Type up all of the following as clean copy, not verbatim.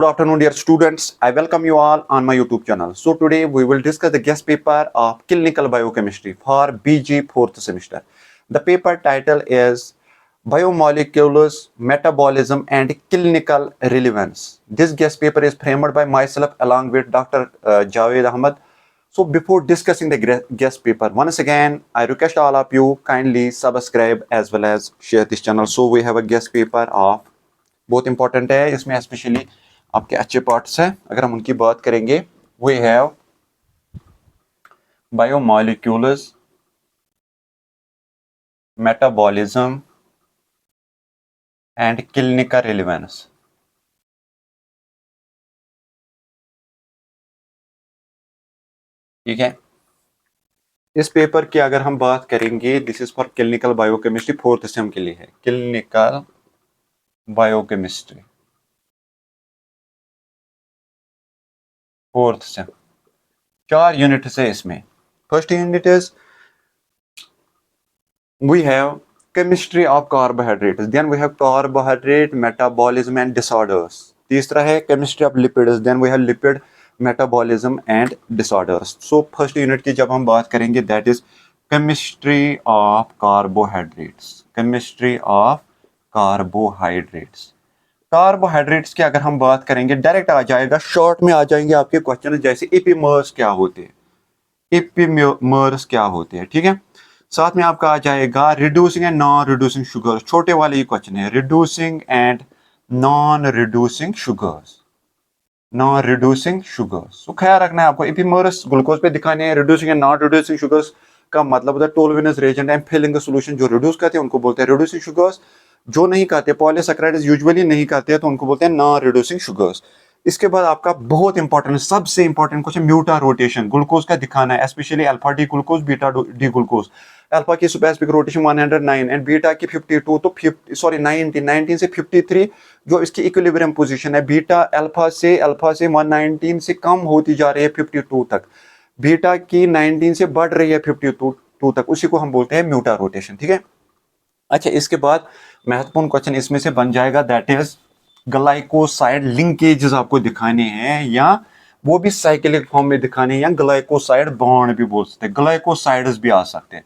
Good afternoon, dear students. I welcome you all on my YouTube channel. So today we will discuss the guest paper of clinical biochemistry for BG 4th semester. The paper title is Biomolecules, Metabolism and Clinical Relevance. This guest paper is framed by myself along with Dr. Javed Ahmed. So before discussing the guest paper, once again, I request all of you kindly subscribe as well as share this channel. So we have a guest paper of बहुत important है इसमें specially आपके अच्छे parts हैं अगर हम उनकी बात करेंगे we have biomolecules metabolism and clinical relevance ठीक है इस पेपर की अगर हम बात करेंगे this is for clinical biochemistry 4th sem के लिए है clinical biochemistry 4th same 4 units है इसमें first unit is we have chemistry of carbohydrates, then we have carbohydrate metabolism and disorders. तीसरा है chemistry of lipids, then we have lipid metabolism and disorders. So first unit की जब हम बात करेंगे that is chemistry of carbohydrates. chemistry of carbohydrates. Carbohydrates की अगर हम बात करेंगे डायरेक्ट आ जाएगा शॉर्ट में आ जाएंगे आपके क्वेश्चन जैसे एपिमर्स क्या होते हैं एपिमर्स क्या होते हैं ठीक है साथ में आपका आ जाएगा reducing and non reducing sugars छोटे वाले ये क्वेश्चन है reducing and non reducing sugars non reducing sugars तो ख्याल रखना है आपको एपिमर्स ग्लूकोज पे दिखाने हैं reducing and non reducing sugars का मतलब होता है टोलविनस रिएजेंट एंड फिलिंग सोल्यूशन जो रिड्यूस करते हैं उनको बोलते हैं रिड्यूसिंग शुगर्स जो नहीं खाते पॉलीसैकेराइड्स यूजुअली नहीं खाते हैं तो उनको बोलते हैं नॉन रिड्यूसिंग शुगर्स इसके बाद आपका बहुत इंपॉर्टेंट सबसे इंपॉर्टेंट क्वेश्चन म्यूटा रोटेशन ग्लूकोज का दिखाना है specially alpha D glucose beta D glucose alpha की स्पेसिफिक रोटेशन 109 एंड बीटा की 52 तो 19 से 53 जो इसकी इक्विलिब्रियम पोजीशन है बीटा अल्फा से 119 से कम होती जा रही है 52 तक बीटा की 19 से बढ़ रही है 52 तक उसी को हम बोलते हैं म्यूटा रोटेशन ठीक है अच्छा इसके बाद महत्वपूर्ण क्वेश्चन इसमें से बन जाएगा दैट इज ग्लाइकोसाइड लिंकेजेस आपको दिखाने हैं या वो भी साइक्लिक फॉर्म में दिखाने हैं या ग्लाइकोसाइड बॉन्ड भी बोल सकते हैं ग्लाइकोसाइड्स भी आ सकते हैं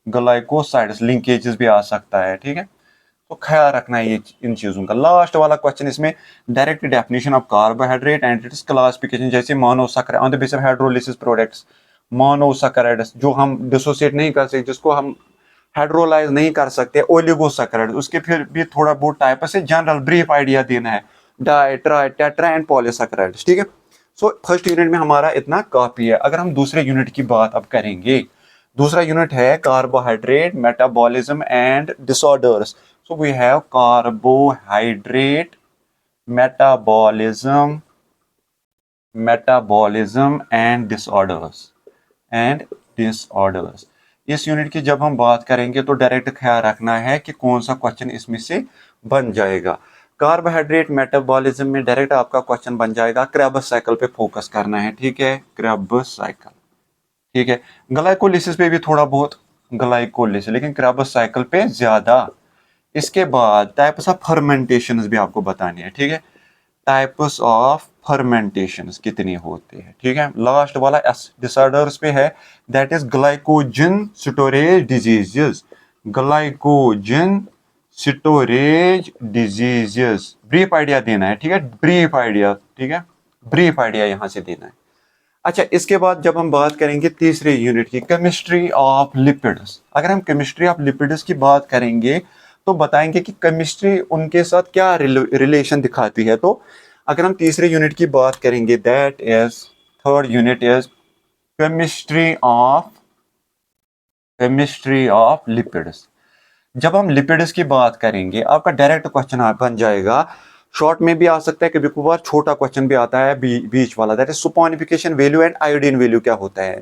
ग्लाइकोसाइड्स लिंकेजेस भी आ सकता है ठीक है तो ख्याल रखना है ये इन चीजों का लास्ट वाला क्वेश्चन इसमें direct definition of carbohydrate and its classification जैसे monosaccharide on the basis of hydrolysis products monosaccharides जो हम डिसोसिएट नहीं कर सकते जिसको हम हाइड्रोलाइज नहीं कर सकते ओलिगोसैकराइड उसके फिर भी थोड़ा बहुत टाइप से जनरल ब्रीफ आइडिया देना है di tri tetra and polysaccharides ठीक है सो फर्स्ट यूनिट में हमारा इतना काफी है अगर हम दूसरे यूनिट की बात अब करेंगे दूसरा यूनिट है carbohydrate metabolism and disorders so we have carbohydrate metabolism and disorders इस यूनिट की जब हम बात करेंगे तो डायरेक्ट ख्याल रखना है कि कौन सा क्वेश्चन इसमें से बन जाएगा कार्बोहाइड्रेट मेटाबॉलिज्म में डायरेक्ट आपका क्वेश्चन बन जाएगा क्रेबस साइकिल पे फोकस करना है ठीक है क्रेबस साइकिल ठीक है ग्लाइकोलिसिस पे भी थोड़ा बहुत ग्लाइकोलिसिस लेकिन क्रेबस साइकिल पे ज्यादा इसके बाद टाइप्स ऑफ फर्मेंटेशंस भी आपको बतानी है ठीक है टाइप्स ऑफ फर्मेंटेशंस कितने होते हैं ठीक है लास्ट वाला डिसऑर्डर्स पे है that is glycogen storage diseases glycogen storage diseases brief idea देना है ठीक है ब्रीफ आइडिया यहां से देना है अच्छा इसके बाद जब हम बात करेंगे तीसरे यूनिट की केमिस्ट्री ऑफ लिपिड्स अगर हम केमिस्ट्री ऑफ लिपिड्स की बात करेंगे तो बताएंगे कि केमिस्ट्री उनके साथ क्या रिलेशन दिखाती है तो अगर हम तीसरे यूनिट की बात करेंगे that is third unit is chemistry of lipids जब हम लिपिड्स की बात करेंगे आपका डायरेक्ट क्वेश्चन बन जाएगा शॉर्ट में भी आ सकता है कभी कभार छोटा क्वेश्चन भी आता है बीच वाला that is saponification value and iodine value क्या होता है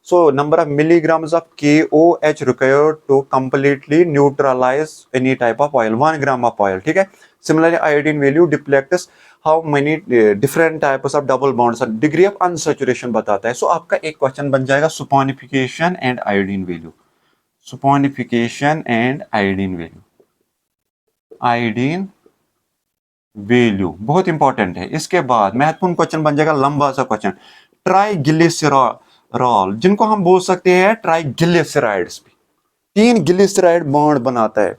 So number of milligrams of KOH required to completely neutralize any type of oil, 1 gram of oil, ठीक है. Similarly, iodine value depicts how many different types of double bonds और degree of unsaturation बताता है. So आपका एक question बन जाएगा saponification and iodine value. Saponification and iodine value. Iodine value बहुत इंपॉर्टेंट है। इसके बाद महत्वपूर्ण क्वेश्चन बन जाएगा लंबा सा क्वेश्चन, ट्राइग्लिसरॉल, जिनको हम बोल सकते हैं ट्राइग्लिसराइड्स, 3 ग्लिसराइड बॉन्ड बनाता है,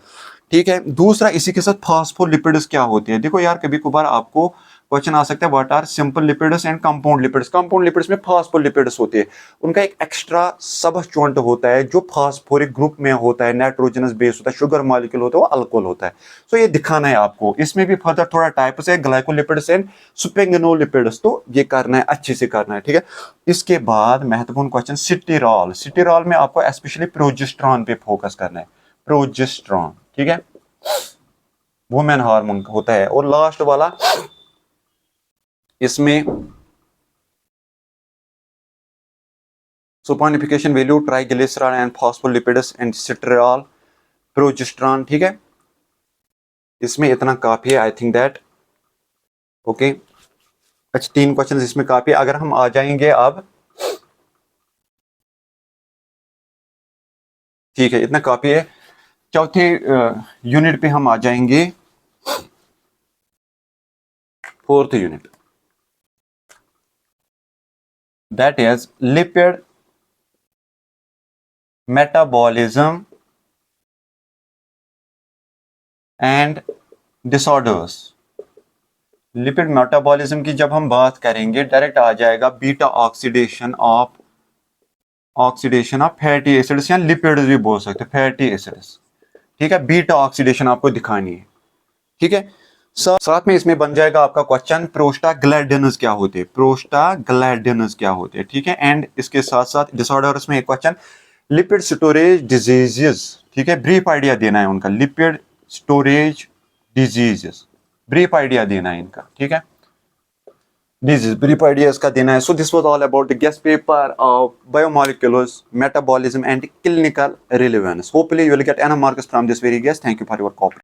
ठीक है। दूसरा इसी के साथ फास्फोलिपिड्स क्या होते हैं, देखो यार कभी कभार आपको क्वेश्चन आ सकता है what are simple lipids and compound lipids. Compound lipids में फास्फोलिपिड्स होते हैं, उनका एक एक्स्ट्रा सबस्टेंट होता है जो फास्फोरिक ग्रुप में होता है, नाइट्रोजनस बेस होता है, शुगर मॉलिक्यूल होता है, वो अल्कोहल होता है। सो ये दिखाना है आपको। इसमें भी फर्दर थोड़ा टाइप्स है, ग्लाइकोलिपिड्स एंड स्पिगनोलिपिड्स, तो ये करना है, अच्छे से करना है, ठीक है। इसके बाद महत्वपूर्ण क्वेश्चन सिटीरॉल। सिटीरॉल में आपको स्पेशली प्रोजेस्टेरॉन पे फोकस करना है, प्रोजेस्टेरॉन, ठीक है, वुमेन हार्मोन होता है। और लास्ट वाला इसमें saponification value, triglyceride and phospholipids and sterol, progesterone, ठीक है। इसमें इतना काफी है, आई थिंक दैट ओके। अच्छा 3 क्वेश्चन इसमें काफी है। अगर हम आ जाएंगे अब, ठीक है, इतना काफी है। चौथे यूनिट पे हम आ जाएंगे, 4th unit, that is lipid metabolism and disorders. Lipid metabolism की जब हम बात करेंगे, डायरेक्ट आ जाएगा beta oxidation of fatty acids, या लिपिड्स भी बोल सकते हैं, फैटी एसिड्स, ठीक है। बीटा ऑक्सीडेशन आपको दिखानी है, ठीक है। साथ में इसमें बन जाएगा आपका क्वेश्चन प्रोस्टाग्लैंडिन्स क्या होते हैं, प्रोस्टाग्लैंडिन्स क्या होते हैं, ठीक है। एंड इसके साथ साथ डिसऑर्डर्स में एक क्वेश्चन लिपिड स्टोरेज डिजीजेस, ठीक है, ब्रीफ आइडिया देना है उनका, lipid storage diseases, brief idea देना है इनका, ठीक है, डिजीज ब्रीफ आइडिया इसका देना है। So this was all about the guest paper of biomolecules metabolism and clinical relevance. Hopefully you will get enough marks from this very guest. Thank you for your cooperation.